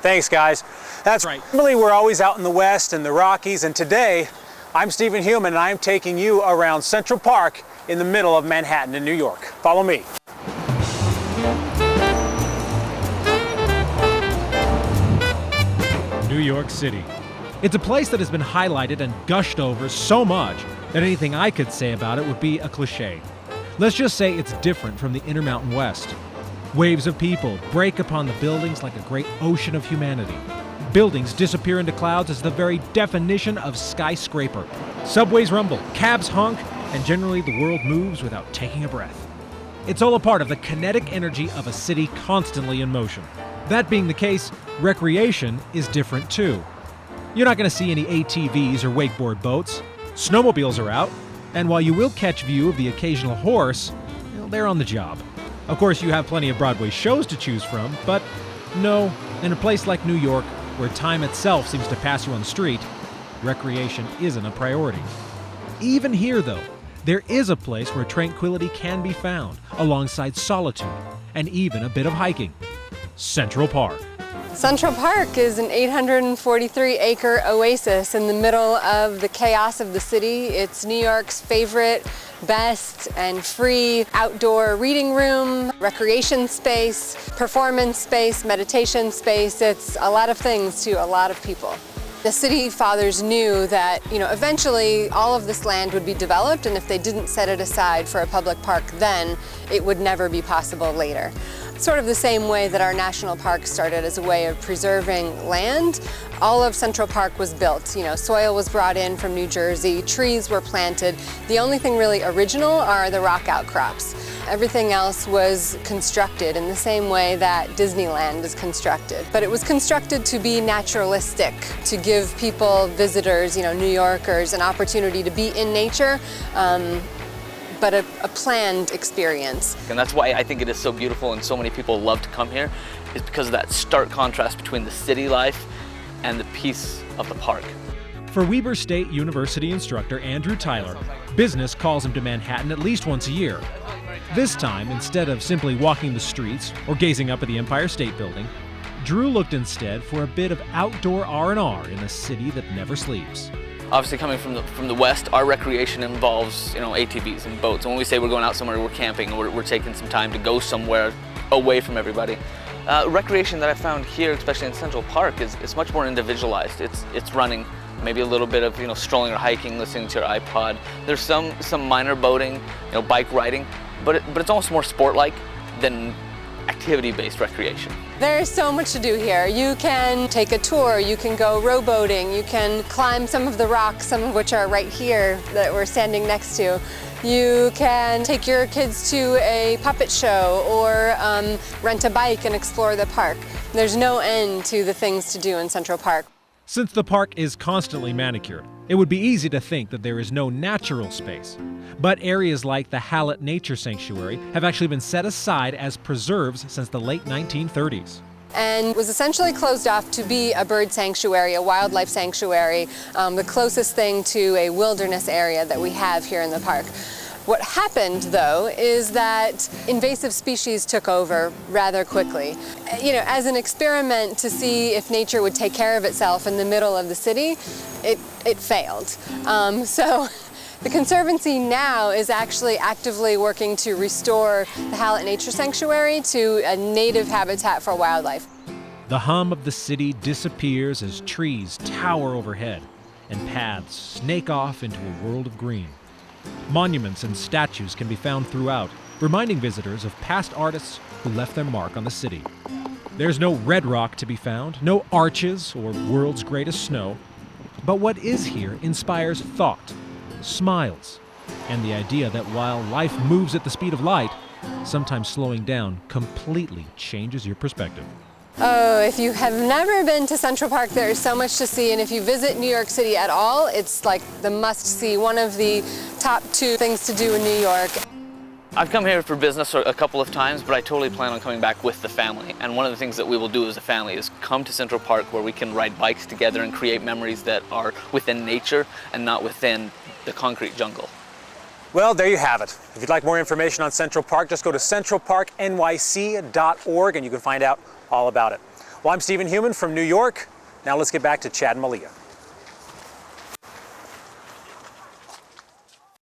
Thanks, guys. That's right. Normally, we're always out in the West and the Rockies, and today, I'm Stephen Heumann, and I'm taking you around Central Park in the middle of Manhattan in New York. Follow me. New York City. It's a place that has been highlighted and gushed over so much that anything I could say about it would be a cliche. Let's just say it's different from the Intermountain West. Waves of people break upon the buildings like a great ocean of humanity. Buildings disappear into clouds as the very definition of skyscraper. Subways rumble, cabs honk, and generally the world moves without taking a breath. It's all a part of the kinetic energy of a city constantly in motion. That being the case, recreation is different too. You're not going to see any ATVs or wakeboard boats. Snowmobiles are out, and while you will catch view of the occasional horse, well, they're on the job. Of course, you have plenty of Broadway shows to choose from, but no, in a place like New York, where time itself seems to pass you on the street, recreation isn't a priority. Even here, though, there is a place where tranquility can be found, alongside solitude, and even a bit of hiking. Central Park. Central Park is an 843-acre oasis in the middle of the chaos of the city. It's New York's favorite, best, and free outdoor reading room, recreation space, performance space, meditation space. It's a lot of things to a lot of people. The city fathers knew that, eventually all of this land would be developed, and if they didn't set it aside for a public park then, it would never be possible later. Sort of the same way that our national park started as a way of preserving land, all of Central Park was built. Soil was brought in from New Jersey, trees were planted. The only thing really original are the rock outcrops. Everything else was constructed in the same way that Disneyland is constructed. But it was constructed to be naturalistic, to give people, visitors, New Yorkers, an opportunity to be in nature, but a planned experience. And that's why I think it is so beautiful and so many people love to come here, is because of that stark contrast between the city life and the peace of the park. For Weber State University instructor Andrew Tyler, business calls him to Manhattan at least once a year. This time, instead of simply walking the streets or gazing up at the Empire State Building, Drew looked instead for a bit of outdoor R&R in a city that never sleeps. Obviously, coming from the West, our recreation involves, ATVs and boats. And when we say we're going out somewhere, we're camping, we're taking some time to go somewhere away from everybody. Recreation that I found here, especially in Central Park, is much more individualized. It's running, maybe a little bit of strolling or hiking, listening to your iPod. There's some minor boating, bike riding, but it's almost more sport-like than activity-based recreation. There's so much to do here. You can take a tour, you can go rowboating, you can climb some of the rocks, some of which are right here that we're standing next to. You can take your kids to a puppet show or rent a bike and explore the park. There's no end to the things to do in Central Park. Since the park is constantly manicured, it would be easy to think that there is no natural space. But areas like the Hallett Nature Sanctuary have actually been set aside as preserves since the late 1930s. And was essentially closed off to be a bird sanctuary, a wildlife sanctuary, the closest thing to a wilderness area that we have here in the park. What happened, though, is that invasive species took over rather quickly. As an experiment to see if nature would take care of itself in the middle of the city, it failed. So the Conservancy now is actually actively working to restore the Hallett Nature Sanctuary to a native habitat for wildlife. The hum of the city disappears as trees tower overhead and paths snake off into a world of green. Monuments and statues can be found throughout, reminding visitors of past artists who left their mark on the city. There's no red rock to be found, no arches or world's greatest snow, but what is here inspires thought, smiles, and the idea that while life moves at the speed of light, sometimes slowing down completely changes your perspective. Oh, if you have never been to Central Park, there is so much to see, and if you visit New York City at all, it's like the must-see, one of the top 2 things to do in New York. I've come here for business a couple of times, but I totally plan on coming back with the family. And one of the things that we will do as a family is come to Central Park where we can ride bikes together and create memories that are within nature and not within the concrete jungle. Well, there you have it. If you'd like more information on Central Park, just go to CentralParkNYC.org and you can find out all about it. Well, I'm Stephen Heumann from New York. Now let's get back to Chad and Malia.